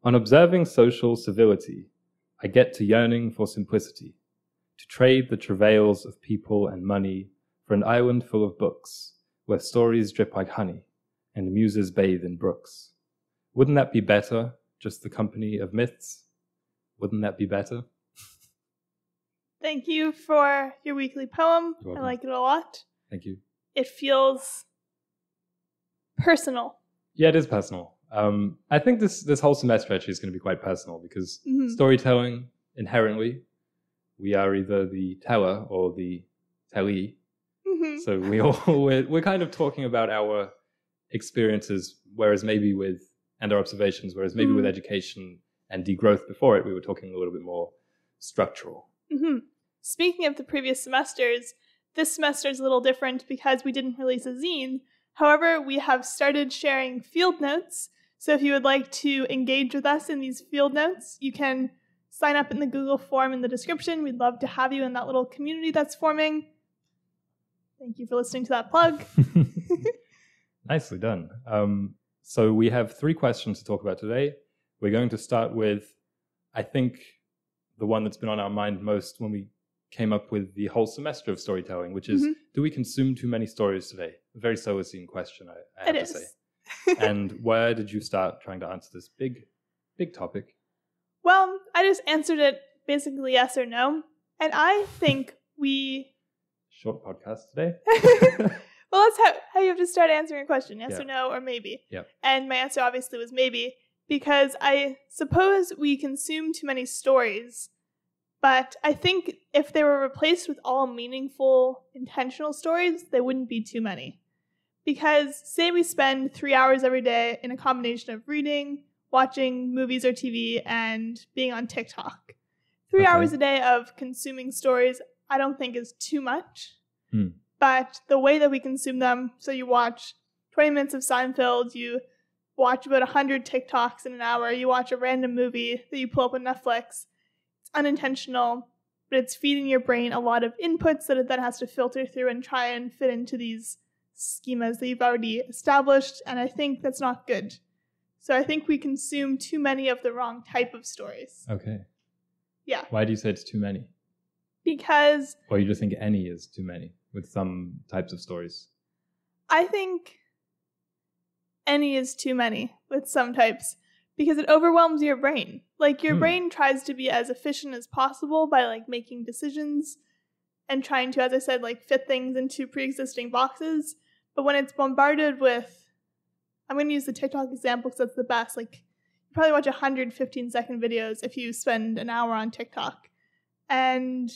On observing social civility, I get to yearning for simplicity, to trade the travails of people and money for an island full of books, where stories drip like honey, and muses bathe in brooks. Wouldn't that be better, just the company of myths? Wouldn't that be better? Thank you for your weekly poem. I like it a lot. Thank you. It feels personal. Yeah, it is personal. I think this whole semester actually is going to be quite personal because storytelling, inherently, we are either the teller or the tellee. So we're kind of talking about our experiences, whereas maybe with, and our observations, whereas maybe with education and degrowth before it, we were talking a little bit more structural. Speaking of the previous semesters, this semester is a little different because we didn't release a zine. However, we have started sharing field notes. So if you would like to engage with us in these field notes, you can sign up in the Google form in the description. We'd love to have you in that little community that's forming. Thank you for listening to that plug. Nicely done. So we have 3 questions to talk about today. We're going to start with, I think, the one that's been on our mind most when we came up with the whole semester of storytelling, which is, do we consume too many stories today? A very Solacene question, I have to say. And where did you start trying to answer this big topic? Well, I just answered it basically yes or no. And I think we... Short podcast today. Well, that's how you have to start answering a question, yes or no, or maybe. And my answer obviously was maybe, because I suppose we consume too many stories. But I think if they were replaced with all meaningful, intentional stories, they wouldn't be too many. Because say we spend 3 hours every day in a combination of reading, watching movies or TV, and being on TikTok. 3 hours a day of consuming stories I don't think is too much. But the way that we consume them, so you watch 20 minutes of Seinfeld, you watch about 100 TikToks in an hour, you watch a random movie that you pull up on Netflix. It's unintentional, but it's feeding your brain a lot of inputs that it then has to filter through and try and fit into these schemas that you've already established, and I think that's not good. So I think we consume too many of the wrong type of stories. Okay. Yeah. Why do you say it's too many? Because... Or you just think any is too many with some types of stories? I think any is too many with some types because it overwhelms your brain. Like, your brain tries to be as efficient as possible by, like, making decisions and trying to, as I said, like, fit things into pre-existing boxes. But when it's bombarded with, I'm going to use the TikTok example because that's the best. Like, you probably watch 115-second videos if you spend an hour on TikTok. And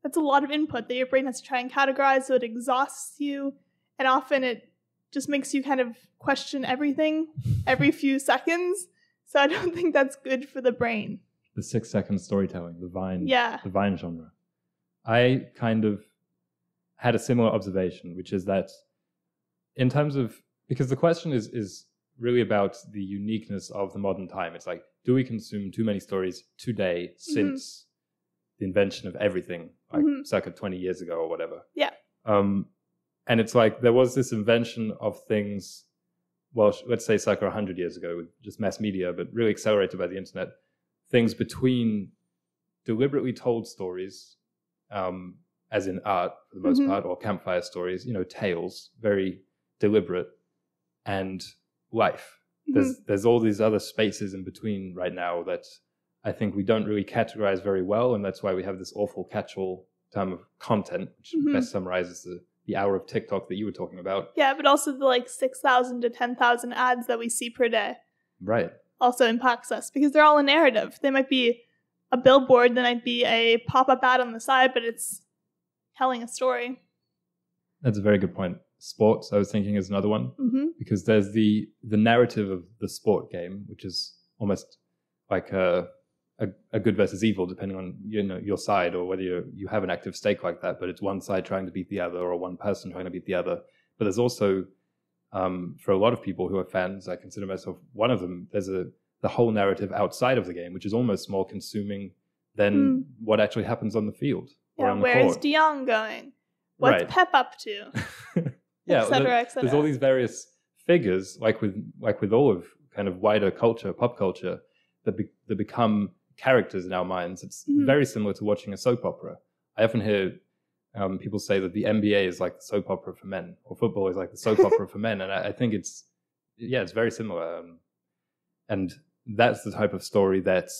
that's a lot of input that your brain has to try and categorize, so it exhausts you. And often it just makes you kind of question everything every few seconds. So I don't think that's good for the brain. The 6-second storytelling, the Vine genre. I kind of had a similar observation, which is that in terms of, because the question is really about the uniqueness of the modern time. It's like, do we consume too many stories today since the invention of everything, like circa 20 years ago or whatever? Yeah. And it's like, there was this invention of things, well, let's say circa 100 years ago, with just mass media, but really accelerated by the internet, things between deliberately told stories, as in art for the most part, or campfire stories, you know, tales, very deliberate, and life. There's all these other spaces in between right now that I think we don't really categorize very well, and that's why we have this awful catch-all term of content, which best summarizes the hour of TikTok that you were talking about. Yeah, but also the like 6,000 to 10,000 ads that we see per day. Right. Also impacts us because they're all a narrative. They might be a billboard, they might be a pop-up ad on the side, but it's telling a story. That's a very good point. Sports, I was thinking, is another one, because there's the narrative of the sport game, which is almost like a good versus evil, depending on, you know, your side, or whether you have an active stake like that. But it's one side trying to beat the other, or one person trying to beat the other. But there's also, for a lot of people who are fans, I consider myself one of them. There's the whole narrative outside of the game, which is almost more consuming than what actually happens on the field. Yeah, where's De Jong going? What's Pep up to? Yeah, et cetera, et cetera. There's all these various figures, like with all of kind of wider culture, pop culture. that become characters in our minds. It's very similar to watching a soap opera. I often hear people say that the NBA is like the soap opera for men, or football is like the soap opera for men. And I think it's very similar. And that's the type of story that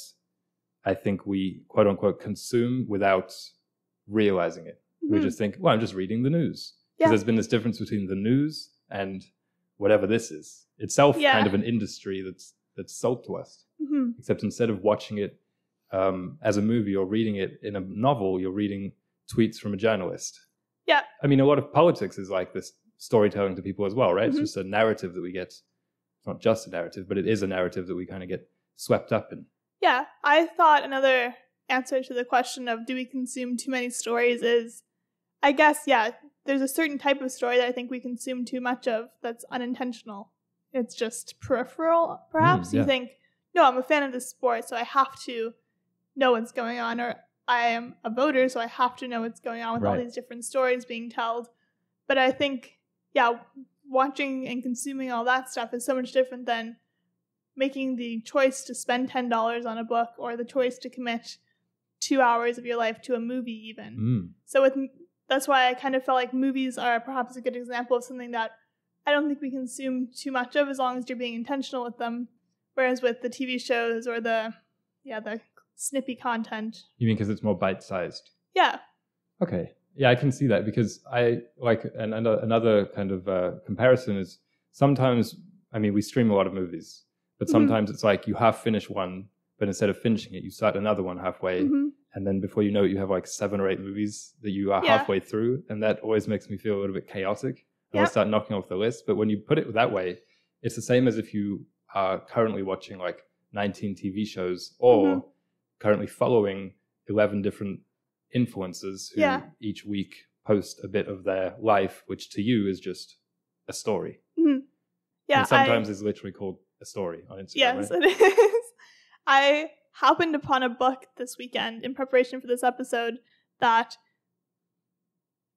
I think we, quote unquote, consume without realizing it. We just think, well, I'm just reading the news. Because there's been this difference between the news and whatever this is. Itself kind of an industry that's sold to us. Except instead of watching it as a movie or reading it in a novel, you're reading tweets from a journalist. Yeah. I mean, a lot of politics is like this storytelling to people as well, right? It's just a narrative that we get. It's not just a narrative, but it is a narrative that we kind of get swept up in. Yeah. I thought another answer to the question of do we consume too many stories is, I guess, there's a certain type of story that I think we consume too much of that's unintentional. It's just peripheral, perhaps. You think, no, I'm a fan of this sport, so I have to know what's going on, or I am a voter, so I have to know what's going on with all these different stories being told. But I think, watching and consuming all that stuff is so much different than making the choice to spend $10 on a book or the choice to commit 2 hours of your life to a movie even. So that's why I kind of felt like movies are perhaps a good example of something that I don't think we consume too much of as long as you're being intentional with them. Whereas with the TV shows or the snippy content. You mean because it's more bite-sized? Yeah. Okay. Yeah, I can see that because I like another kind of comparison is sometimes, I mean, we stream a lot of movies, but sometimes it's like you half finish one, but instead of finishing it, you start another one halfway. And then before you know it, you have like 7 or 8 movies that you are halfway through. And that always makes me feel a little bit chaotic. I want to start knocking off the list. But when you put it that way, it's the same as if you are currently watching like 19 TV shows or currently following 11 different influencers who each week post a bit of their life, which to you is just a story. Yeah, and sometimes it's literally called a story on Instagram. Yes, right? It is. I happened upon a book this weekend in preparation for this episode that,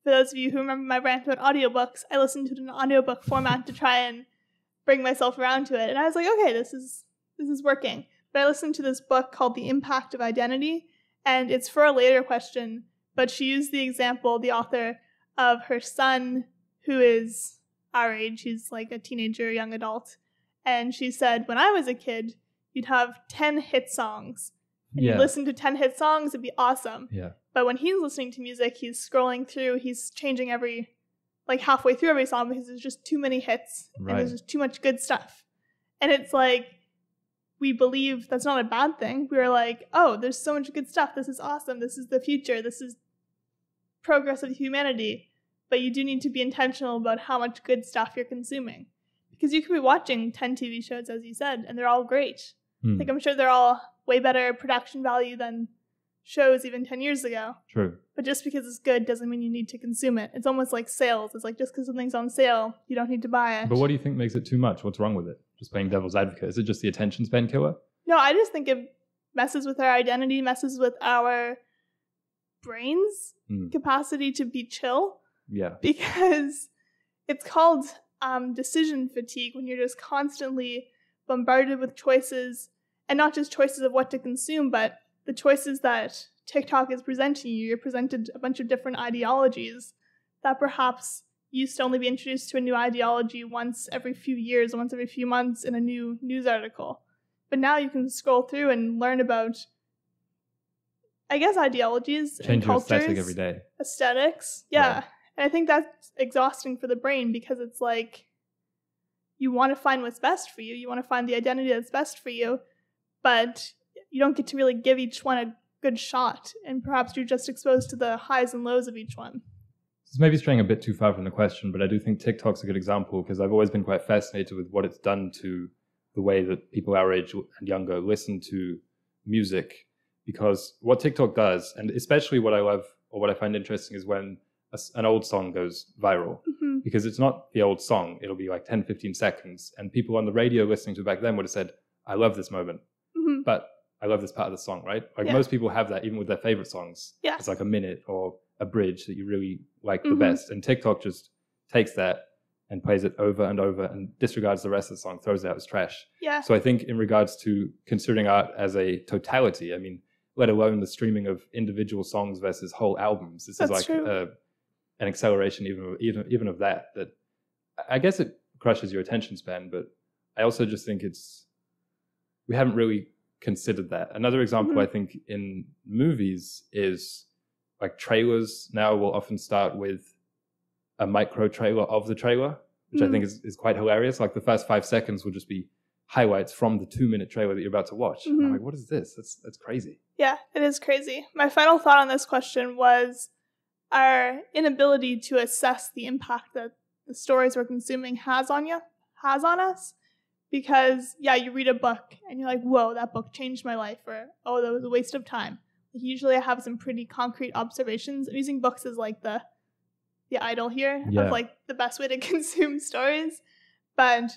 for those of you who remember my rant about audiobooks, I listened to it in an audiobook format to try and bring myself around to it. And I was like, okay, this is working. But I listened to this book called The Impact of Identity, and it's for a later question, but she used the example, the author, of her son who is our age. He's like a teenager, young adult. And she said, when I was a kid, you'd have 10 hit songs. And you'd listen to 10 hit songs, it'd be awesome. Yeah. But when he's listening to music, he's scrolling through, he's changing halfway through every song because there's just too many hits and there's just too much good stuff. And it's like, we believe that's not a bad thing. We were like, oh, there's so much good stuff. This is awesome. This is the future. This is progress of humanity. But you do need to be intentional about how much good stuff you're consuming. Because you could be watching 10 TV shows, as you said, and they're all great. Like, I'm sure they're all way better production value than shows even 10 years ago. True. But just because it's good doesn't mean you need to consume it. It's almost like sales. It's like just because something's on sale, you don't need to buy it. But what do you think makes it too much? What's wrong with it? Just playing devil's advocate. Is it just the attention span killer? No, I just think it messes with our identity, messes with our brain's capacity to be chill. Yeah. Because it's called decision fatigue when you're just constantly bombarded with choices, and not just choices of what to consume, but the choices that TikTok is presenting you. You're presented a bunch of different ideologies that perhaps used to only be introduced to a new ideology once every few years, once every few months in a new news article. But now you can scroll through and learn about, I guess, ideologies and cultures. Change your aesthetic every day. Aesthetics, yeah. Right. And I think that's exhausting for the brain because it's like you want to find what's best for you. You want to find the identity that's best for you, but you don't get to really give each one a good shot. And perhaps you're just exposed to the highs and lows of each one. This may be straying a bit too far from the question, but I do think TikTok's a good example because I've always been quite fascinated with what it's done to the way that people our age and younger listen to music. Because what TikTok does, and especially what I love or what I find interesting, is when an old song goes viral. Because it's not the old song. It'll be like 10, 15 seconds. And people on the radio listening to it back then would have said, I love this moment. But I love this part of the song, right? Like most people have that even with their favorite songs. Yeah. It's like a minute or a bridge that you really like the best. And TikTok just takes that and plays it over and over and disregards the rest of the song, throws it out as trash. Yeah. So I think in regards to considering art as a totality, I mean, let alone the streaming of individual songs versus whole albums, this is like an acceleration even of that I guess it crushes your attention span, but I also just think we haven't really considered that. Another example, I think, in movies is like trailers now will often start with a micro trailer of the trailer, which I think is quite hilarious. Like the first 5 seconds will just be highlights from the 2-minute trailer that you're about to watch. And I'm like, what is this? That's crazy. Yeah, it is crazy. My final thought on this question was our inability to assess the impact that the stories we're consuming has on us. Because, yeah, you read a book and you're like, whoa, that book changed my life, or, oh, that was a waste of time. Like, usually I have some pretty concrete observations. I'm using books as like the idol here of like the best way to consume stories. But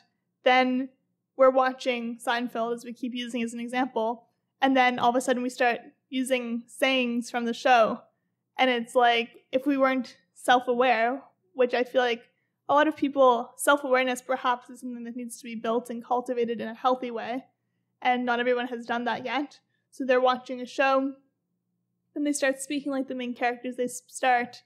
then we're watching Seinfeld, as we keep using as an example, and then all of a sudden we start using sayings from the show. And it's like, if we weren't self-aware, which I feel like a lot of people, self-awareness perhaps is something that needs to be built and cultivated in a healthy way. And not everyone has done that yet. So they're watching a show, then they start speaking like the main characters. They start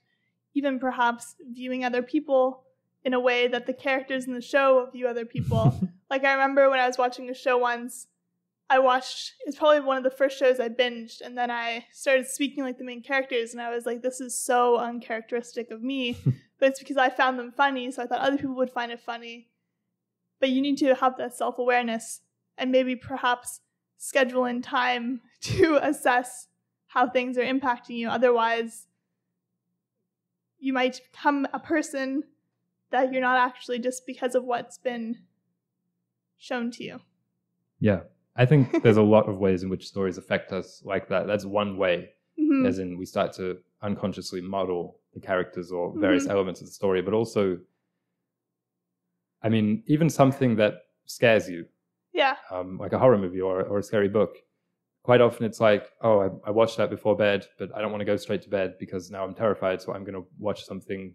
even perhaps viewing other people in a way that the characters in the show view other people. Like I remember when I was watching a show once, it's probably one of the first shows I binged, and then I started speaking like the main characters, and I was like, this is so uncharacteristic of me. But it's because I found them funny, so I thought other people would find it funny. But you need to have that self-awareness and maybe perhaps schedule in time to assess how things are impacting you. Otherwise, you might become a person that you're not actually, just because of what's been shown to you. Yeah. I think there's a lot of ways in which stories affect us like that. That's one way, as in we start to unconsciously model the characters or various elements of the story, but also, I mean, even something that scares you, like a horror movie or a scary book. Quite often it's like, oh, I watched that before bed, but I don't want to go straight to bed because now I'm terrified, so I'm going to watch something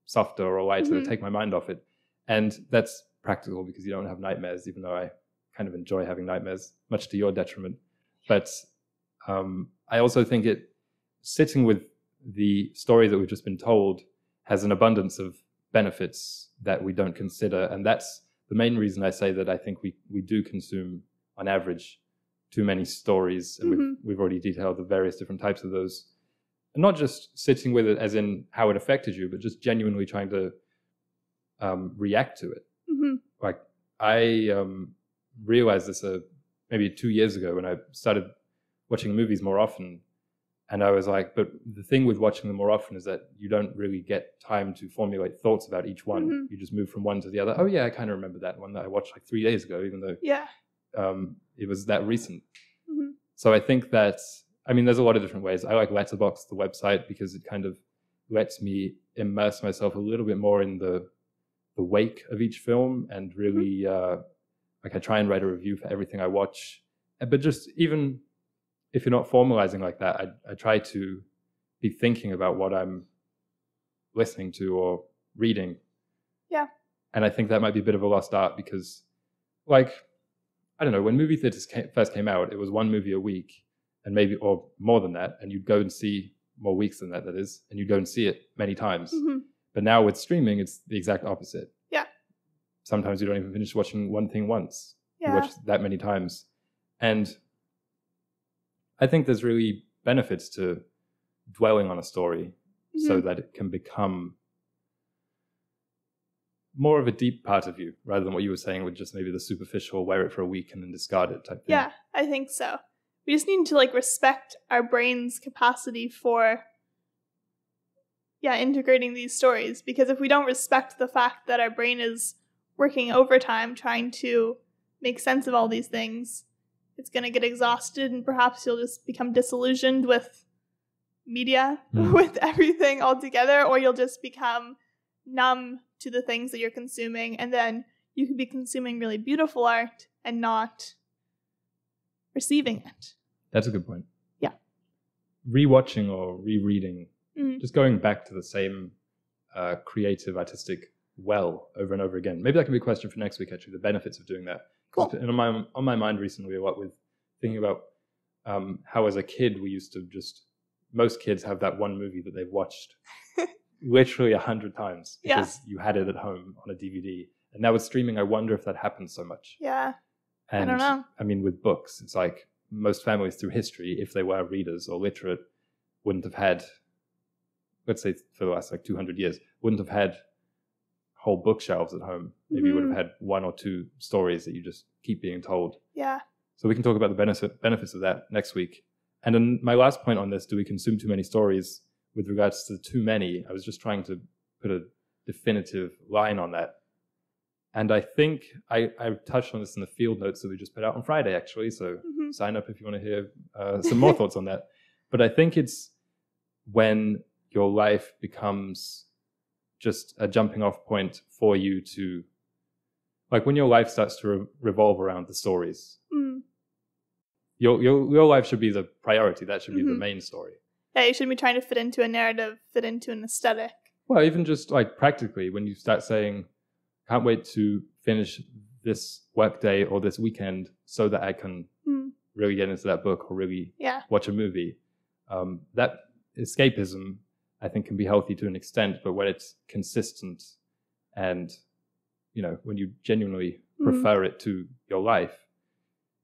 softer or lighter to take my mind off it. And that's practical because you don't have nightmares, even though I kind of enjoy having nightmares, much to your detriment. But I also think sitting with the story that we've just been told has an abundance of benefits that we don't consider. And that's the main reason I say that I think we do consume, on average, too many stories. And we've already detailed the various different types of those. And not just sitting with it as in how it affected you, but just genuinely trying to react to it. Like I realized this maybe 2 years ago when I started watching movies more often. And I was like, but the thing with watching them more often is that you don't really get time to formulate thoughts about each one. You just move from one to the other. Oh yeah, I kind of remember that one that I watched like 3 days ago, even though it was that recent. So I think that, I mean, there's a lot of different ways. I like Letterboxd, the website, because it kind of lets me immerse myself a little bit more in the wake of each film and really, like I try and write a review for everything I watch. But just even if you're not formalizing like that, I try to be thinking about what I'm listening to or reading. Yeah. And I think that might be a bit of a lost art because, like, I don't know, when movie theaters first came out, it was one movie a week and maybe, or more than that. And you'd go and see more weeks than that is. And you'd go and see it many times. But now with streaming, it's the exact opposite. Yeah. Sometimes you don't even finish watching one thing once. Yeah. You watch that many times. And I think there's really benefits to dwelling on a story so that it can become more of a deep part of you rather than what you were saying with just maybe the superficial, wear it for a week and then discard it type thing. Yeah, I think so. We just need to like respect our brain's capacity for integrating these stories, because if we don't respect the fact that our brain is working overtime trying to make sense of all these things, it's going to get exhausted and perhaps you'll just become disillusioned with media, with everything altogether, or you'll just become numb to the things that you're consuming, and then you could be consuming really beautiful art and not receiving it. That's a good point. Yeah. Rewatching or rereading, just going back to the same creative, artistic well over and over again. Maybe that can be a question for next week, actually, the benefits of doing that. Cool. On my mind recently a lot with thinking about how as a kid we used to most kids have that one movie that they've watched literally 100 times because you had it at home on a DVD. And now with streaming, I wonder if that happens so much. Yeah. And, I don't know. I mean, with books, it's like most families through history, if they were readers or literate, wouldn't have had, let's say for the last 200 years, wouldn't have had whole bookshelves at home. Maybe you would have had one or two stories that you just keep being told. Yeah. So we can talk about the benefits of that next week. And then my last point on this, do we consume too many stories with regards to too many? I was just trying to put a definitive line on that. And I think I touched on this in the field notes that we just put out on Friday, actually. So sign up if you want to hear some more thoughts on that. But I think it's when your life becomes just a jumping off point for you to, like when your life starts to revolve around the stories. Your life should be the priority. That should be the main story. Yeah, you shouldn't be trying to fit into a narrative, fit into an aesthetic. Well, even just practically, when you start saying, can't wait to finish this work day or this weekend so that I can really get into that book or really watch a movie. That escapism, I think, can be healthy to an extent, but when it's consistent and, when you genuinely prefer it to your life,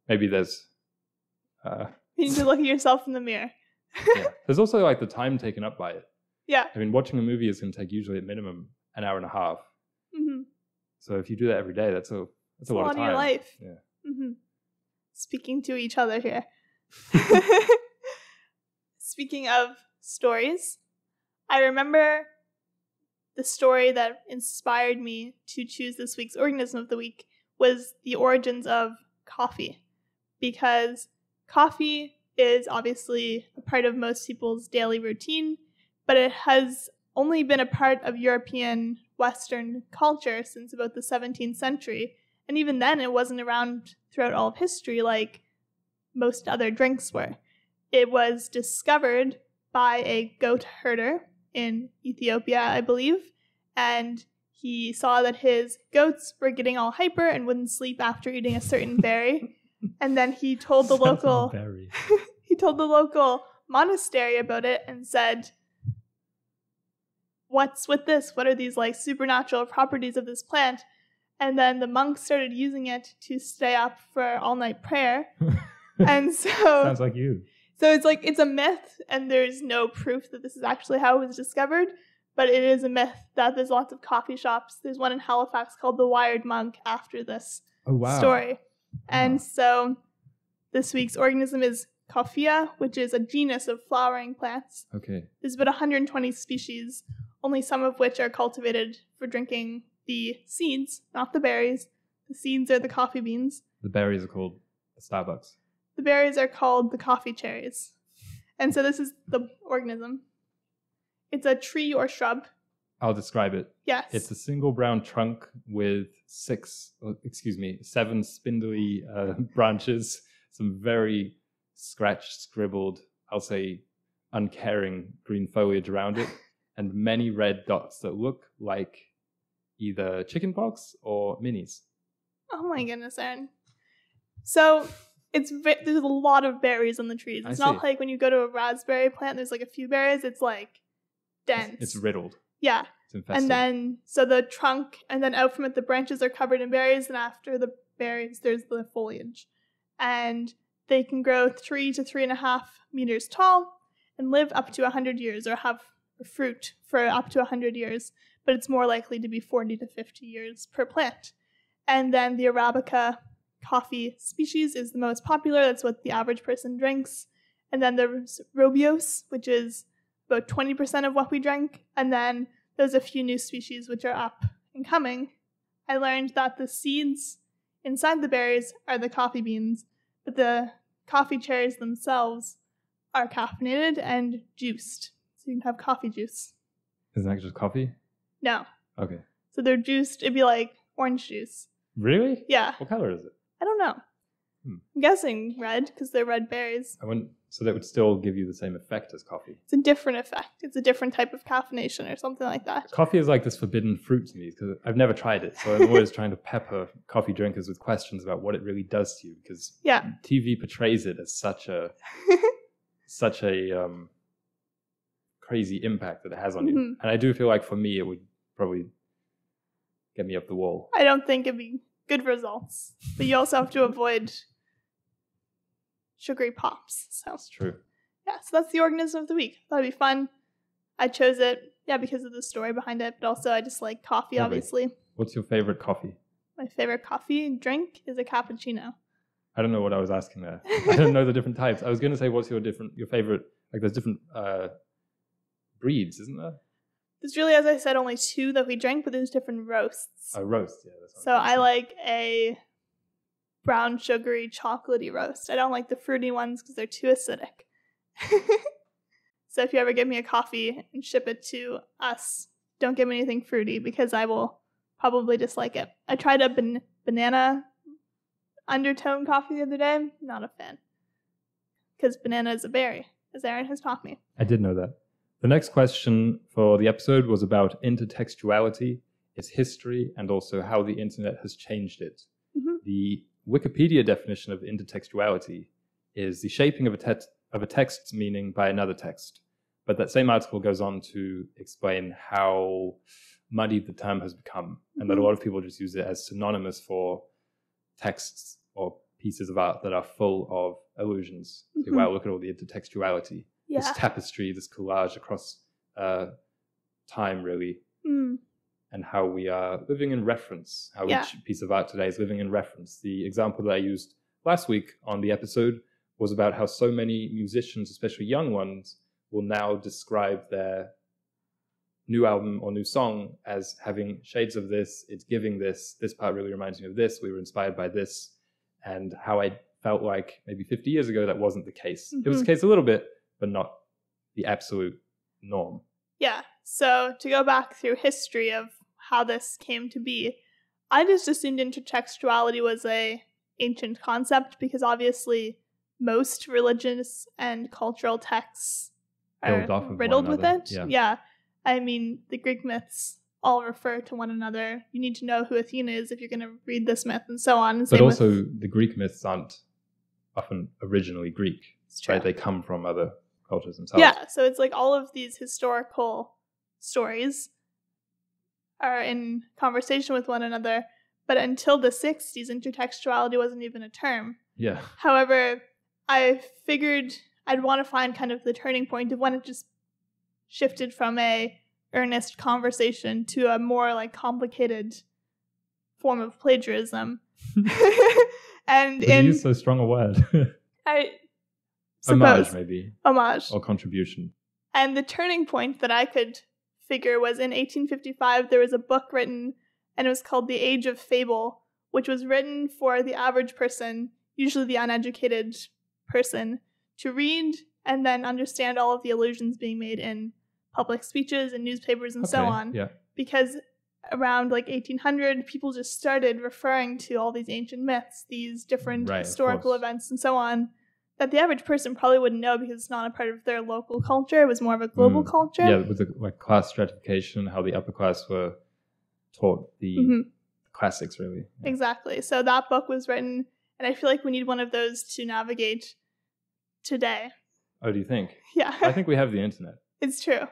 maybe there's... you need to look at yourself in the mirror. There's also the time taken up by it. Yeah. I mean, watching a movie is going to take usually at minimum an hour and a half. So if you do that every day, that's a lot of time. Of your life. Yeah. Speaking to each other here. Speaking of stories, I remember the story that inspired me to choose this week's Organism of the Week was the origins of coffee. Because coffee is obviously a part of most people's daily routine, but it has only been a part of European Western culture since about the 17th century. And even then, it wasn't around throughout all of history like most other drinks were. It was discovered by a goat herder in Ethiopia, I believe, and he saw that his goats were getting all hyper and wouldn't sleep after eating a certain berry. And then he told the local monastery about it and said, "What's with this? What are these supernatural properties of this plant?" And then the monks started using it to stay up for all-night prayer. And so sounds like you. So it's a myth, and there's no proof that this is actually how it was discovered, but it is a myth that there's lots of coffee shops. There's one in Halifax called the Wired Monk after this story. And so this week's organism is Coffea, which is a genus of flowering plants. Okay. There's about 120 species, only some of which are cultivated for drinking the seeds, not the berries. The seeds are the coffee beans. The berries are called Starbucks. The berries are called the coffee cherries. And so this is the organism. It's a tree or shrub. I'll describe it. Yes. It's a single brown trunk with 7 spindly branches, some very scratched, scribbled, I'll say uncaring green foliage around it, and many red dots that look like either chickenpox or minis. Oh my goodness, Aaron. So there's a lot of berries on the trees. It's not like when you go to a raspberry plant, there's a few berries. It's dense. It's riddled. Yeah. It's infested. And then, so the trunk, and then out from it, the branches are covered in berries, and after the berries, there's the foliage. And they can grow 3 to 3.5 meters tall and live up to 100 years, or have fruit for up to 100 years, but it's more likely to be 40 to 50 years per plant. And then the Arabica coffee species is the most popular. That's what the average person drinks. And then there's Robios, which is about 20% of what we drink. And then there's a few new species which are up and coming. I learned that the seeds inside the berries are the coffee beans, but the coffee cherries themselves are caffeinated and juiced. So you can have coffee juice. Isn't that just coffee? No. Okay. So they're juiced. It'd be like orange juice. Really? Yeah. What color is it? I don't know. I'm guessing red, because they're red berries. I went So that would still give you the same effect as coffee. It's a different effect. It's a different type of caffeination or something like that. Coffee is like this forbidden fruit to me because I've never tried it. So I'm always trying to pepper coffee drinkers with questions about what it really does to you, because TV portrays it as such a crazy impact that it has on you. And I do feel like for me, it would probably get me up the wall. I don't think it'd be good results. But you also have to avoid sugary pops. So that's true. Yeah, so that's the organism of the week. Thought it'd be fun. I chose it, because of the story behind it, but also I just like coffee, obviously. What's your favorite coffee? My favorite coffee drink is a cappuccino. I don't know what I was asking there. I don't know the different types. I was going to say, what's your favorite, like there's different breeds, isn't there? There's really, as I said, only 2 that we drink, but there's different roasts. A roast, yeah. So I like a brown, sugary, chocolatey roast. I don't like the fruity ones because they're too acidic. So if you ever give me a coffee and ship it to us, don't give me anything fruity because I will probably dislike it. I tried a banana undertone coffee the other day. Not a fan. Because banana is a berry, as Aaron has taught me. I did know that. The next question for the episode was about intertextuality, its history, and also how the internet has changed it. The Wikipedia definition of intertextuality is the shaping of a text's meaning by another text. But that same article goes on to explain how muddied the term has become, and that a lot of people just use it as synonymous for texts or pieces of art that are full of allusions. So, wow, look at all the intertextuality. This tapestry, this collage across time, really. And how we are living in reference, how each piece of art today is living in reference. The example that I used last week on the episode was about how so many musicians, especially young ones, will now describe their new album or new song as having shades of this, it's giving this part really reminds me of this, we were inspired by this, and how I felt like maybe 50 years ago that wasn't the case. It was the case a little bit, but not the absolute norm. Yeah, so to go back through history of how this came to be, I just assumed intertextuality was a ancient concept because obviously most religious and cultural texts are riddled with it. Yeah. I mean, the Greek myths all refer to one another. You need to know who Athena is if you're going to read this myth and so on. But also, the Greek myths aren't often originally Greek. Right? They come from other cultures themselves. Yeah, so it's like all of these historical stories are in conversation with one another, but until the 60s, intertextuality wasn't even a term. Yeah. However, I figured I'd want to find kind of the turning point of when it just shifted from a earnest conversation to a more like complicated form of plagiarism. And you use so strong a word. I suppose. Homage, maybe. Homage. Or contribution. And the turning point that I could figure was in 1855, there was a book written, and it was called The Age of Fable, which was written for the average person, usually the uneducated person, to read and then understand all of the allusions being made in public speeches and newspapers and so on. Yeah. Because around like 1800, people just started referring to all these ancient myths, these different historical events and so on, that the average person probably wouldn't know because it's not a part of their local culture. It was more of a global culture. Yeah, with the like class stratification, how the upper class were taught the classics, really. Yeah. Exactly. So that book was written, and I feel like we need one of those to navigate today. Oh, do you think? Yeah. I think we have the internet. It's true.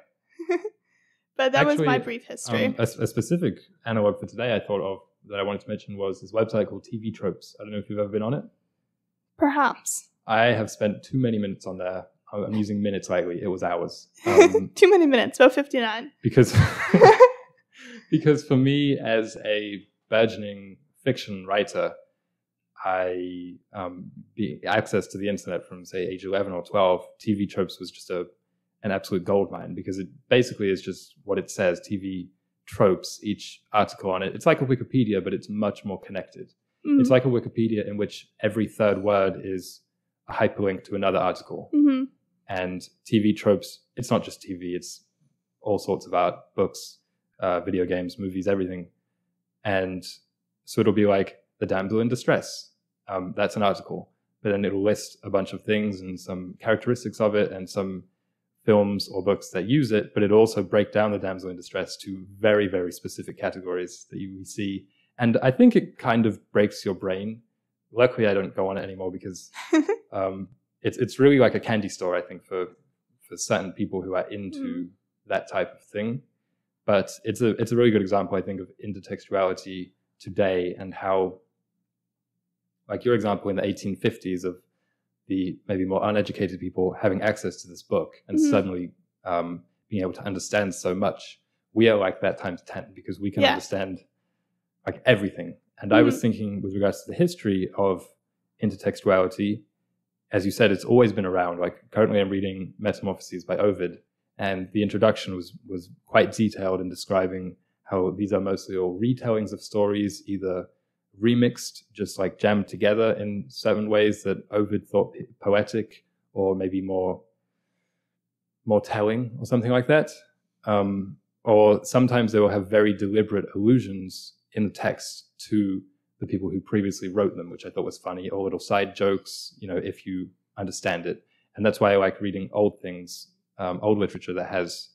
But that was my brief history. A specific analog for today I thought of that I wanted to mention was this website called TV Tropes. I don't know if you've ever been on it. Perhaps. I have spent too many minutes on there. I'm using minutes lightly. It was hours. Too many minutes, about 59. Because for me, as a burgeoning fiction writer, access to the internet from, say, age 11 or 12, TV Tropes was just an absolute goldmine because it basically is just what it says, TV tropes, each article on it. It's like a Wikipedia, but it's much more connected. It's like a Wikipedia in which every third word is a hyperlink to another article. And TV Tropes, it's not just TV, it's all sorts of art, books, video games, movies, everything. And so it'll be like The Damsel in Distress. That's an article. but then it'll list a bunch of things and some characteristics of it and some films or books that use it, but it also break down the damsel in distress to very, very specific categories that you see. And I think it kind of breaks your brain. Luckily, I don't go on it anymore because it's really like a candy store, I think, for certain people who are into that type of thing. But it's a really good example, I think, of intertextuality today and how, like your example in the 1850s of the maybe more uneducated people having access to this book and suddenly being able to understand so much. We are like that times 10 because we can understand like everything. And I was thinking with regards to the history of intertextuality, as you said, it's always been around. Like currently I'm reading Metamorphoses by Ovid, and the introduction was quite detailed in describing how these are mostly all retellings of stories, either remixed, just like jammed together in certain ways that Ovid thought poetic, or maybe more telling or something like that. Or sometimes they will have very deliberate allusions in the text to the people who previously wrote them, which I thought was funny, or little side jokes, if you understand it. And that's why I like reading old things, old literature that has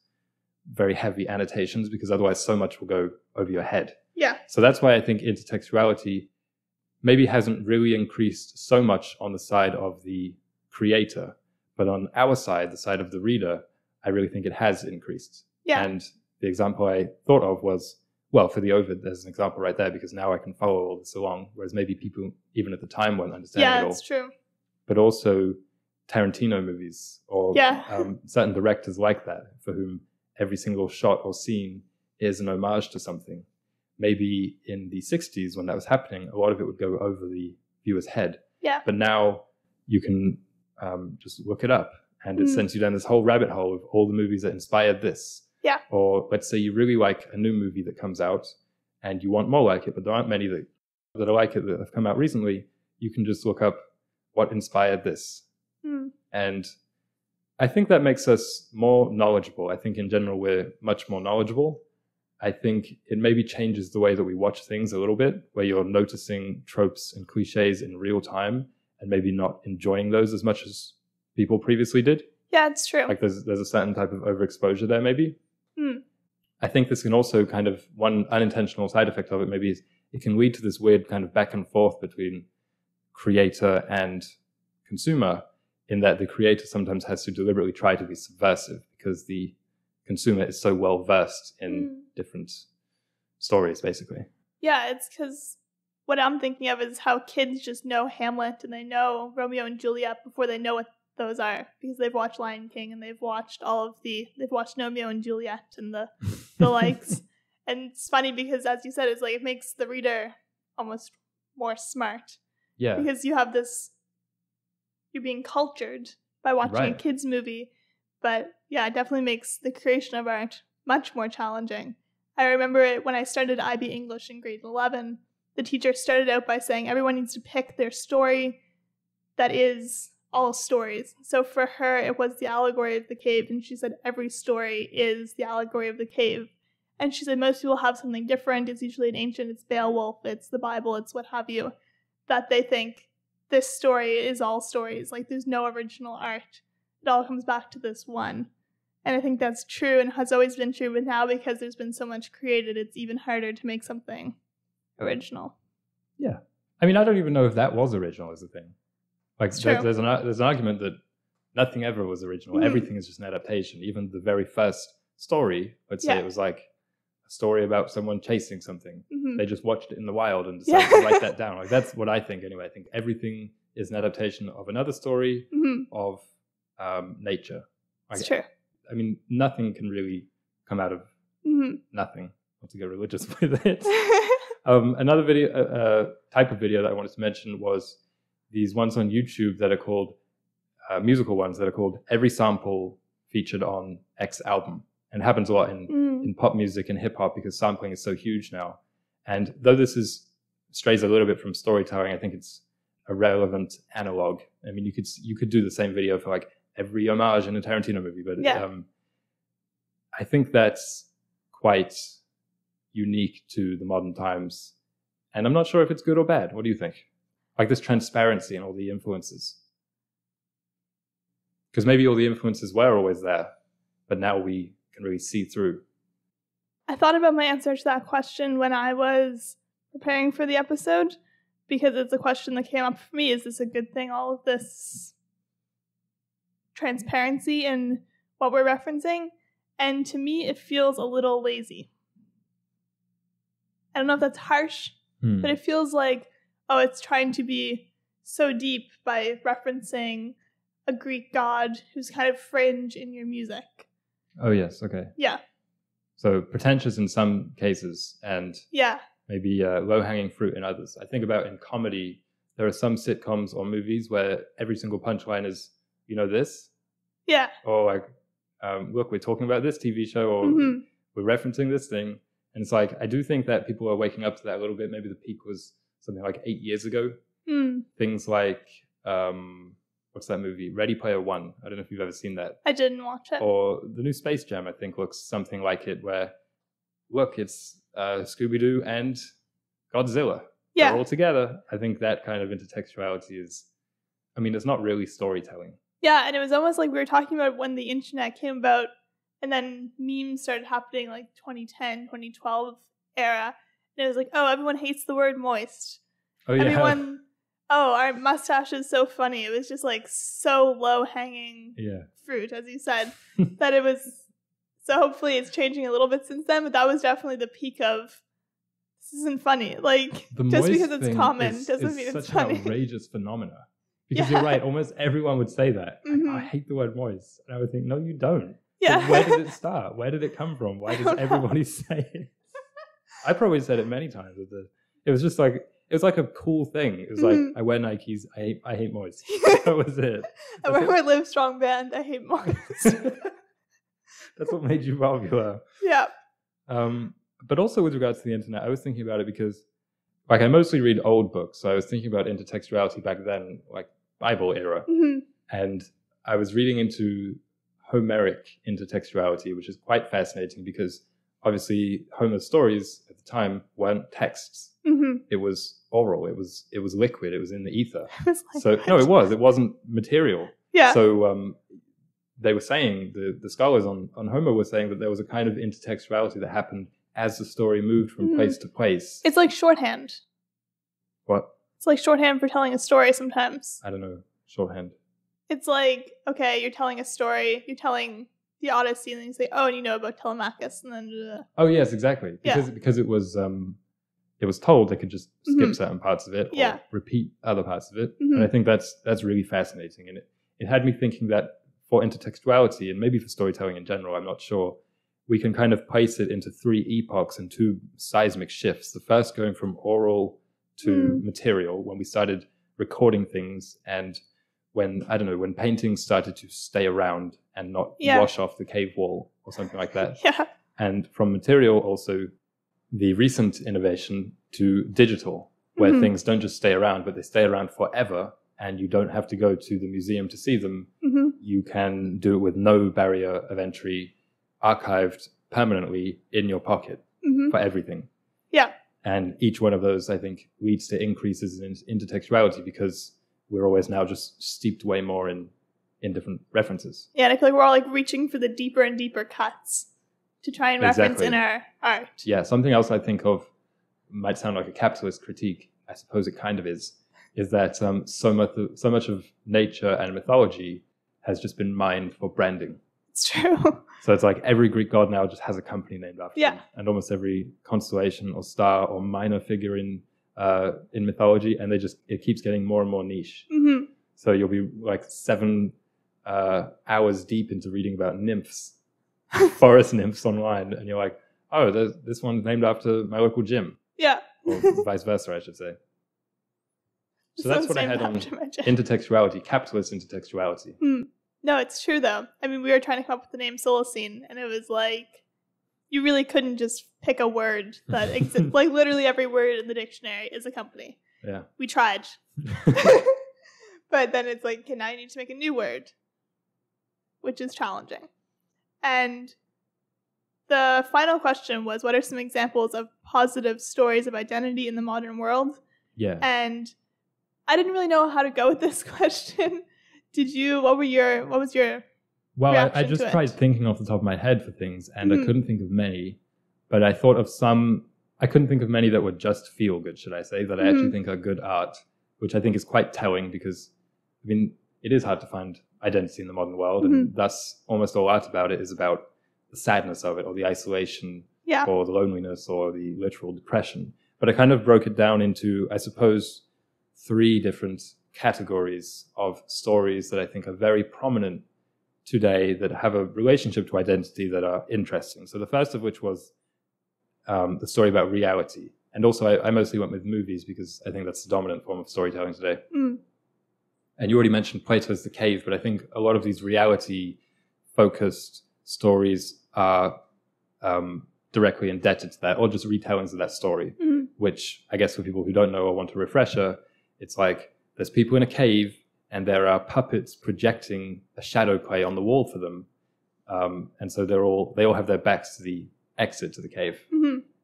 very heavy annotations, because otherwise so much will go over your head. Yeah. So that's why I think intertextuality maybe hasn't really increased so much on the side of the creator, but on our side, the side of the reader, I really think it has increased. Yeah. And the example I thought of was, well, for the Ovid, there's an example right there because now I can follow all this along, whereas maybe people even at the time weren't understanding it all. Yeah, it's true. But also Tarantino movies or certain directors like that, for whom every single shot or scene is an homage to something. Maybe in the 60s when that was happening, a lot of it would go over the viewer's head. Yeah. But now you can just look it up and it sends you down this whole rabbit hole of all the movies that inspired this. Yeah. Or let's say you really like a new movie that comes out and you want more like it, but there aren't many that are like it that have come out recently. You can just look up what inspired this. And I think that makes us more knowledgeable. I think in general we're much more knowledgeable. I think it maybe changes the way that we watch things a little bit, where you're noticing tropes and cliches in real time and maybe not enjoying those as much as people previously did. Yeah, it's true. Like there's a certain type of overexposure there maybe. I think this can also kind of, one unintentional side effect of it maybe is it can lead to this weird kind of back and forth between creator and consumer, in that the creator sometimes has to deliberately try to be subversive because the consumer is so well versed in different stories, basically. Yeah, it's because what I'm thinking of is how kids just know Hamlet and they know Romeo and Juliet before they know what those are, because they've watched Lion King and they've watched they've watched Romeo and Juliet and the likes. And it's funny because, as you said, it's like it makes the reader almost more smart. Yeah. Because you have this, you're being cultured by watching a kid's movie. But yeah, it definitely makes the creation of art much more challenging. I remember it when I started IB English in grade 11, the teacher started out by saying everyone needs to pick their story that is all stories. So for her, it was the allegory of the cave, and she said every story is the allegory of the cave. And she said most people have something different. It's usually an ancient, it's Beowulf, it's the Bible, it's what have you, that they think this story is all stories. Like there's no original art. It all comes back to this one. And I think that's true and has always been true, but now because there's been so much created, it's even harder to make something original. Yeah. I mean, I don't even know if that was original as a thing. Like there's an argument that nothing ever was original. Everything is just an adaptation. Even the very first story, let's say it was like a story about someone chasing something. They just watched it in the wild and decided to write that down. Like that's what I think anyway. I think everything is an adaptation of another story of nature. Like, it's true. I mean, nothing can really come out of nothing. Not to get religious with it. Another video, type of video that I wanted to mention was these ones on YouTube that are called musical ones that are called Every Sample Featured on X Album. And it happens a lot in pop music and hip hop because sampling is so huge now. And though this strays a little bit from storytelling, I think it's a relevant analog. I mean, you could do the same video for like every homage in a Tarantino movie, but I think that's quite unique to the modern times. And I'm not sure if it's good or bad. What do you think? like this transparency in all the influences. Because maybe all the influences were always there, but now we can really see through. I thought about my answer to that question when I was preparing for the episode, because it's a question that came up for me. Is this a good thing, all of this transparency in what we're referencing? And to me, it feels a little lazy. I don't know if that's harsh, but it feels like, oh, it's trying to be so deep by referencing a Greek god who's kind of fringe in your music. Oh, yes. Okay. Yeah. So pretentious in some cases and maybe low-hanging fruit in others. I think about in comedy, there are some sitcoms or movies where every single punchline is, you know this? Yeah. Or like, look, we're talking about this TV show, or we're referencing this thing. And it's like, I do think that people are waking up to that a little bit. Maybe the peak was something like 8 years ago. Things like, what's that movie? Ready Player One. I don't know if you've ever seen that. I didn't watch it. Or the new Space Jam, I think, looks something like it, where, look, it's Scooby-Doo and Godzilla. Yeah. They're all together. I think that kind of intertextuality is, I mean, it's not really storytelling. Yeah, and it was almost like we were talking about when the internet came about, and then memes started happening like 2010, 2012 era. And it was like, oh, everyone hates the word moist. Oh, yeah. Everyone, oh, our mustache is so funny. It was just like so low-hanging fruit, as you said, that it was... So hopefully it's changing a little bit since then, but that was definitely the peak of, this isn't funny. Like, just because it's common doesn't mean it's funny. It's such an outrageous phenomena. Because you're right, almost everyone would say that. I hate the word moist. And I would think, no, you don't. Yeah. So where did it start? Where did it come from? Why does everybody say it? I probably said it many times. It was just like, it was like a cool thing. It was like, I wear Nikes, I hate moist. That was it. I wear my Live Strong band, I hate moist. That's what made you popular. Yeah. But also with regards to the internet, I was thinking about it because, like, I mostly read old books. So I was thinking about intertextuality back then, like Bible era. And I was reading into Homeric intertextuality, which is quite fascinating because obviously Homer's stories at the time weren't texts. It was oral. It was liquid. It was in the ether. It wasn't material. Yeah. So they were saying, the scholars on Homer were saying that there was a kind of intertextuality that happened as the story moved from place to place. It's like shorthand. What? It's like shorthand for telling a story sometimes. I don't know. Shorthand. It's like, okay, you're telling a story, you're telling the Odyssey, and then you say, oh, and you know about Telemachus, and then... Oh, yes, exactly. Because it was told, they could just skip certain parts of it or repeat other parts of it. And I think that's really fascinating. And it had me thinking that for intertextuality, and maybe for storytelling in general, I'm not sure, we can kind of place it into 3 epochs and 2 seismic shifts. The first going from oral to material, when we started recording things, and when paintings started to stay around and not wash off the cave wall or something like that. And from material also, the recent innovation to digital, where things don't just stay around, but they stay around forever, and you don't have to go to the museum to see them. You can do it with no barrier of entry, archived permanently in your pocket for everything. Yeah. And each one of those, I think, leads to increases in intertextuality because we're always now just steeped way more in different references. Yeah, and I feel like we're all like reaching for the deeper and deeper cuts to try and reference in our art. Yeah, something else I think of might sound like a capitalist critique. I suppose it kind of is that so much of nature and mythology has just been mined for branding. It's true. So it's like every Greek god now just has a company named after him, and almost every constellation or star or minor figure in mythology, and it keeps getting more and more niche. So you'll be like 7 hours deep into reading about nymphs, forest nymphs online, and you're like, oh, this one's named after my local gym. Yeah. Or vice versa, I should say. So that's what I had on intertextuality, capitalist intertextuality. No, it's true though. I mean, we were trying to come up with the name Solacene, and it was like, you really couldn't just pick a word that exists. Like literally every word in the dictionary is a company. Yeah. We tried. But then it's like, okay, now you need to make a new word, which is challenging. And the final question was, what are some examples of positive stories of identity in the modern world? Yeah. And I didn't really know how to go with this question. What was your Well, I just tried thinking off the top of my head for things, and I couldn't think of many, but I thought of some. I couldn't think of many that would just feel good, should I say, that I actually think are good art, which I think is quite telling because, I mean, it is hard to find identity in the modern world, and thus almost all art about it is about the sadness of it, or the isolation, or the loneliness, or the literal depression. But I kind of broke it down into, I suppose, 3 different categories of stories that I think are very prominent today that have a relationship to identity that are interesting. So the first of which was the story about reality. And also I mostly went with movies because I think that's the dominant form of storytelling today. And you already mentioned Plato's The Cave, but I think a lot of these reality-focused stories are directly indebted to that, or just retellings of that story, which I guess for people who don't know or want a refresher, it's like there's people in a cave and there are puppets projecting a shadow play on the wall for them. And so they all have their backs to the exit to the cave.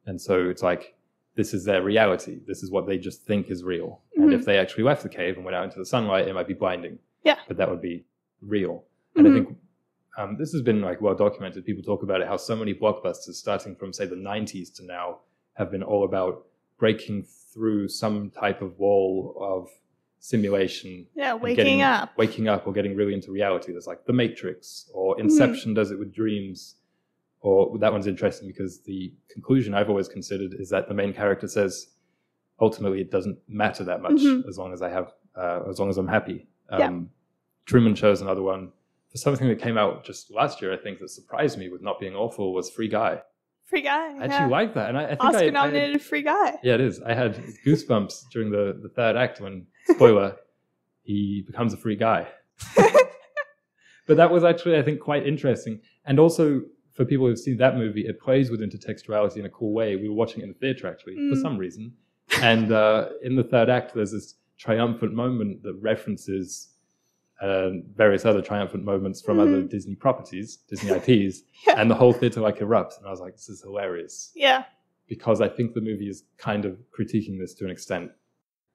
And so it's like, this is their reality. This is what they just think is real. And if they actually left the cave and went out into the sunlight, it might be blinding. Yeah. But that would be real. And I think this has been like well documented. People talk about it, how so many blockbusters starting from, say, the 90s to now have been all about breaking through some type of wall of simulation. Yeah, waking up or getting really into reality. There's like The Matrix, or Inception does it with dreams. Or that one's interesting because the conclusion I've always considered is that the main character says, ultimately, it doesn't matter that much as long as I'm happy. Truman Show's another one. For something that came out just last year, I think that surprised me with not being awful was Free Guy. Free Guy. I actually like that, and I think Oscar-nominated Free Guy. Yeah, it is. I had goosebumps during the third act when, spoiler, he becomes a free guy. But that was actually, I think, quite interesting, and also. For people who've seen that movie, it plays with intertextuality in a cool way. We were watching it in the theater, actually, for some reason. And in the third act, there's this triumphant moment that references various other triumphant moments from other Disney properties, Disney IPs, and the whole theater like erupts. And I was like, this is hilarious. Yeah. Because I think the movie is kind of critiquing this to an extent.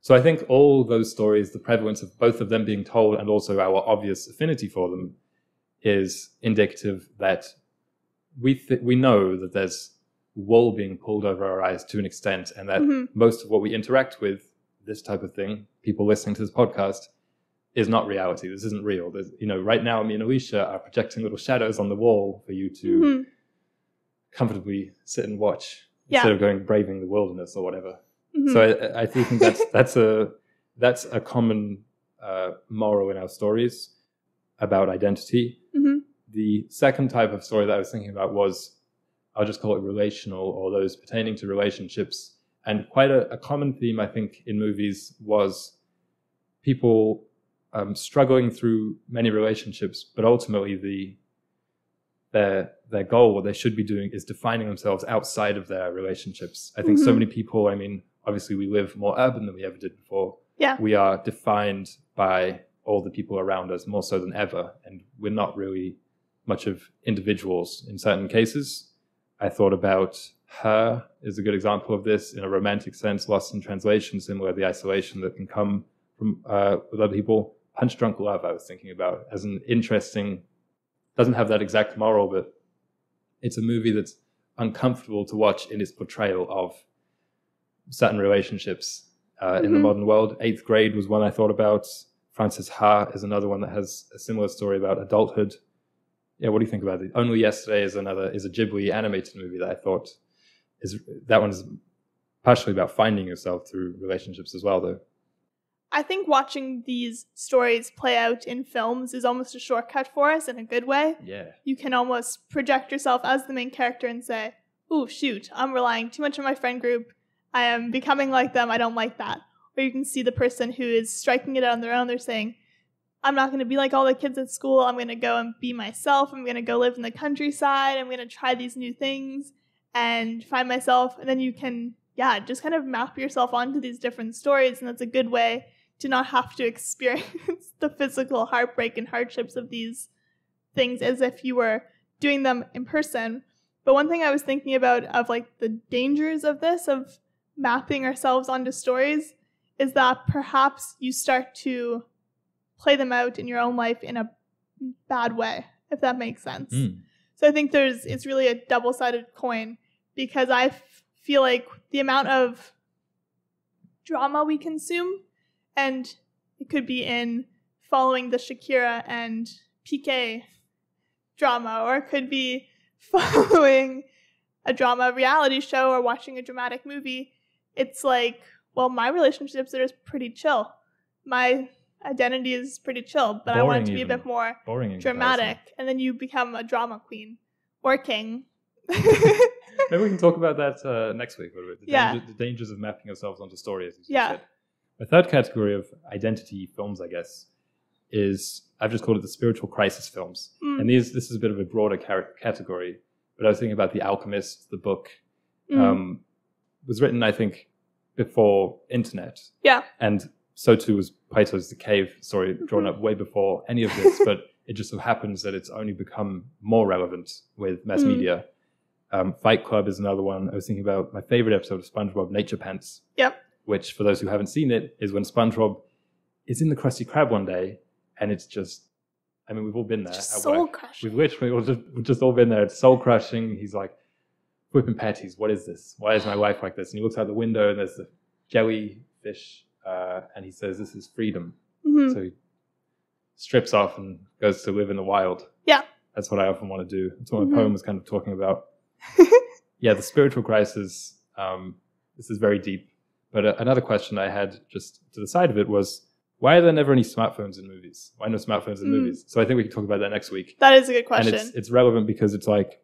So I think all those stories, the prevalence of both of them being told and also our obvious affinity for them is indicative that we know that there's wool being pulled over our eyes to an extent, and that most of what we interact with, this type of thing, people listening to this podcast, is not reality. This isn't real. There's, right now, me and Alicia are projecting little shadows on the wall for you to comfortably sit and watch instead of going braving the wilderness or whatever. So I do think that's a common moral in our stories about identity. The second type of story that I was thinking about was, I'll just call it relational, or those pertaining to relationships. And quite a common theme, I think, in movies was people struggling through many relationships, but ultimately their goal, what they should be doing, is defining themselves outside of their relationships. I think so many people, I mean, obviously we live more urban than we ever did before. Yeah. We are defined by all the people around us more so than ever, and we're not really much of individuals in certain cases. I thought about Her is a good example of this in a romantic sense, Lost in Translation, similar to the isolation that can come from with other people. Punch Drunk Love, I was thinking about as an interesting, doesn't have that exact moral, but it's a movie that's uncomfortable to watch in its portrayal of certain relationships in the modern world. 8th Grade was one I thought about. Frances Ha is another one that has a similar story about adulthood. Yeah, what do you think about it? Only Yesterday is a Ghibli animated movie that I thought that one's partially about finding yourself through relationships as well, though. I think watching these stories play out in films is almost a shortcut for us in a good way. Yeah. You can almost project yourself as the main character and say, "Ooh, shoot, I'm relying too much on my friend group. I am becoming like them. I don't like that." Or you can see the person who is striking it out on their own. They're saying, I'm not going to be like all the kids at school. I'm going to go and be myself. I'm going to go live in the countryside. I'm going to try these new things and find myself. And then you can, just kind of map yourself onto these different stories. And that's a good way to not have to experience the physical heartbreak and hardships of these things as if you were doing them in person. But one thing I was thinking about of like the dangers of this, of mapping ourselves onto stories, is that perhaps you start to play them out in your own life in a bad way, if that makes sense. So I think it's really a double-sided coin, because I feel like the amount of drama we consume, and it could be in following the Shakira and Piqué drama, or it could be following a drama reality show or watching a dramatic movie. It's like, well, my relationships are just pretty chill. My identity is pretty chill, but boring, I want it to be a bit more dramatic. And then you become a drama queen or king. Maybe we can talk about that next week. The dangers of mapping ourselves onto stories. As you said. A third category of identity films, I guess, is, I've just called it the spiritual crisis films. And this is a bit of a broader category. But I was thinking about The Alchemist, the book, was written, I think, before internet. Yeah. And so too was Plato's The Cave story, drawn up way before any of this. But it just so happens that it's only become more relevant with mass media. Fight Club is another one. I was thinking about my favorite episode of SpongeBob, Nature Pants. Yep. Which, for those who haven't seen it, is when SpongeBob is in the Krusty Krab one day, and it's just, I mean, we've all been there. Just soul crushing. We've literally just all been there. It's soul crushing. He's like, whipping patties. What is this? Why is my life like this? And he looks out the window, and there's the jellyfish, and he says, "This is freedom." So he strips off and goes to live in the wild. Yeah. That's what I often want to do. That's what my poem was kind of talking about. The spiritual crisis. This is very deep. But another question I had just to the side of it was, why are there never any smartphones in movies? Why no smartphones in movies? So I think we can talk about that next week. That is a good question. And it's relevant because it's like,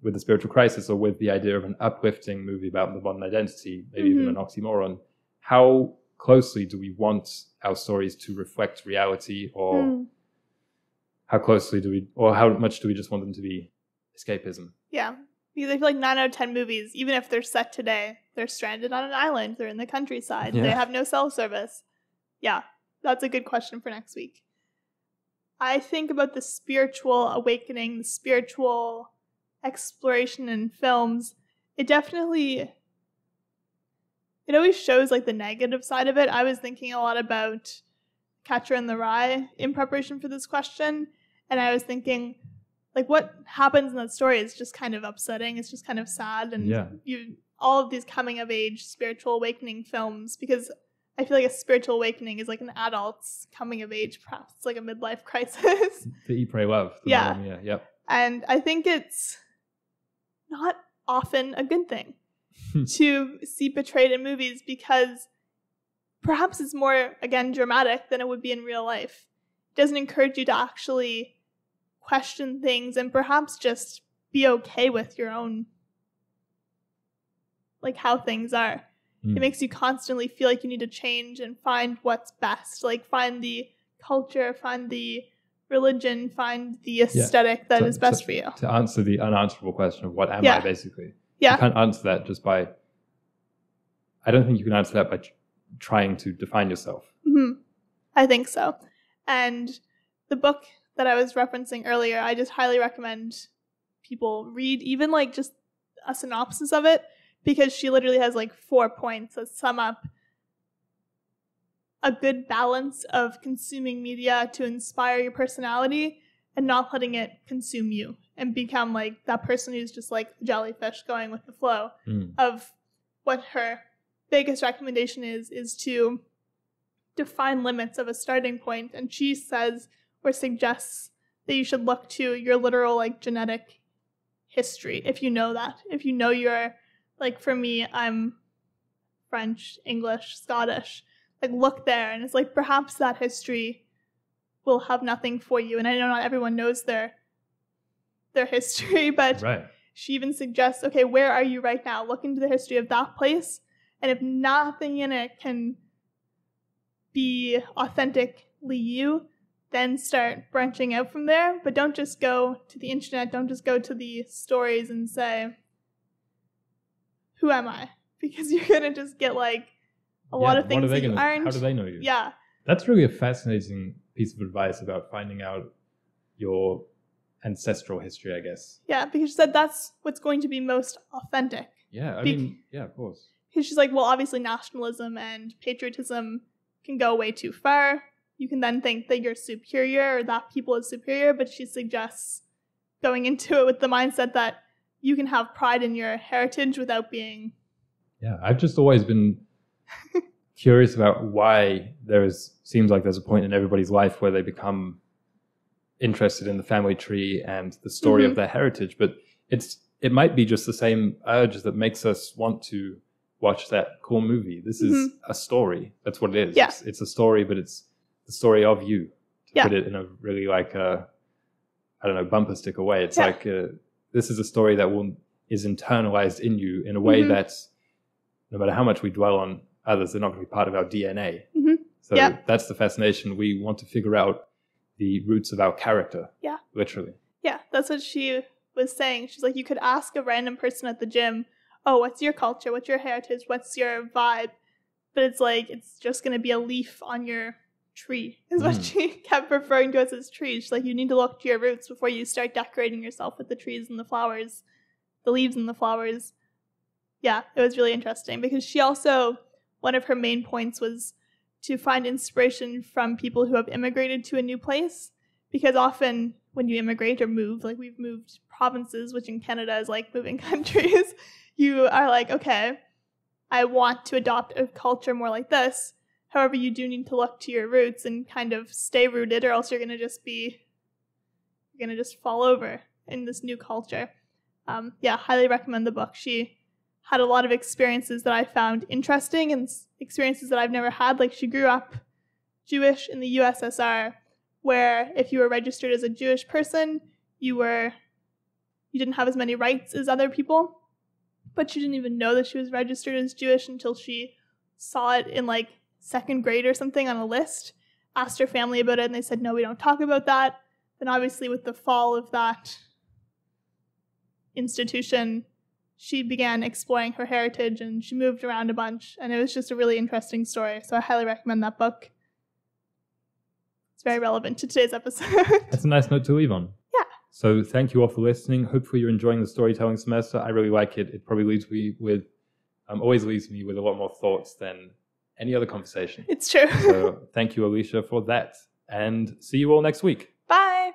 with the spiritual crisis, or with the idea of an uplifting movie about the modern identity, maybe even an oxymoron, how closely do we want our stories to reflect reality, or how closely do we, or how much do we just want them to be escapism? Yeah. Because I feel like 9 out of 10 movies, even if they're set today, they're stranded on an island, they're in the countryside, they have no cell service. Yeah, that's a good question for next week. I think about the spiritual awakening, the spiritual exploration in films. It always shows like the negative side of it. I was thinking a lot about Catcher in the Rye in preparation for this question, and I was thinking, like, what happens in that story is just kind of upsetting. It's just kind of sad. And all of these coming of age spiritual awakening films, because I feel like a spiritual awakening is like an adult's coming of age, perhaps. It's like a midlife crisis. The Eat, Pray, Love. Yep. And I think it's not often a good thing to see portrayed in movies, because perhaps it's more, again, dramatic than it would be in real life. It doesn't encourage you to actually question things and perhaps just be okay with your own, like, how things are. It makes you constantly feel like you need to change and find what's best, like find the culture, find the religion, find the aesthetic that is best for you. To answer the unanswerable question of what am I, basically. Yeah. You can't answer that just by, I don't think you can answer that by trying to define yourself. I think so. And the book that I was referencing earlier, I just highly recommend people read, even like just a synopsis of it, because she literally has like 4 points that sum up a good balance of consuming media to inspire your personality and not letting it consume you and become like that person who's just like a jellyfish going with the flow. Of what her biggest recommendation is to define limits of a starting point. And she says or suggests that you should look to your literal like genetic history, if you know that. If you know you're, like, for me, I'm French, English, Scottish. Like, look there, and it's like perhaps that history will have nothing for you. And I know not everyone knows their history, but she even suggests, okay, where are you right now? Look into the history of that place, and if nothing in it can be authentically you, then start branching out from there. But don't just go to the internet, don't just go to the stories and say, who am I? Because you're going to just get like a lot of things that you aren't. How do they know you? Yeah. That's really a fascinating piece of advice about finding out your ancestral history, I guess. Yeah, because she said that's what's going to be most authentic. Yeah, I mean, of course. Because she's like, well, obviously nationalism and patriotism can go way too far. You can then think that you're superior or that people is superior, but she suggests going into it with the mindset that you can have pride in your heritage without being... Yeah, I've just always been curious about why seems like there's a point in everybody's life where they become interested in the family tree and the story of their heritage, but it might be just the same urge that makes us want to watch that cool movie. This is a story. That's what it is. Yeah. It's a story, but it's the story of you, to put it in a really bumper sticker way. It's like this is a story that is internalized in you in a way that no matter how much we dwell on others, they're not going to be part of our DNA. So that's the fascination. We want to figure out the roots of our character. Yeah. Literally. Yeah, that's what she was saying. She's like, you could ask a random person at the gym, oh, what's your culture? What's your heritage? What's your vibe? But it's like, it's just going to be a leaf on your tree, is what she kept referring to us as trees. She's like, you need to look to your roots before you start decorating yourself with the trees and the flowers, the leaves and the flowers. Yeah, it was really interesting because she also, one of her main points was to find inspiration from people who have immigrated to a new place, because often when you immigrate or move, like we've moved provinces, which in Canada is like moving countries, you are like, okay, I want to adopt a culture more like this. However, you do need to look to your roots and kind of stay rooted, or else you're going to just fall over in this new culture. Highly recommend the book. She had a lot of experiences that I found interesting and experiences that I've never had. Like she grew up Jewish in the USSR, where if you were registered as a Jewish person, you didn't have as many rights as other people. But she didn't even know that she was registered as Jewish until she saw it in like second grade or something on a list, asked her family about it, and they said, no, we don't talk about that. Then obviously with the fall of that institution, she began exploring her heritage and she moved around a bunch, and it was just a really interesting story. So I highly recommend that book. It's very relevant to today's episode. That's a nice note to leave on. Yeah. So thank you all for listening. Hopefully you're enjoying the storytelling semester. I really like it. It probably always leaves me with a lot more thoughts than any other conversation. It's true. So thank you, Alicia, for that. And see you all next week. Bye.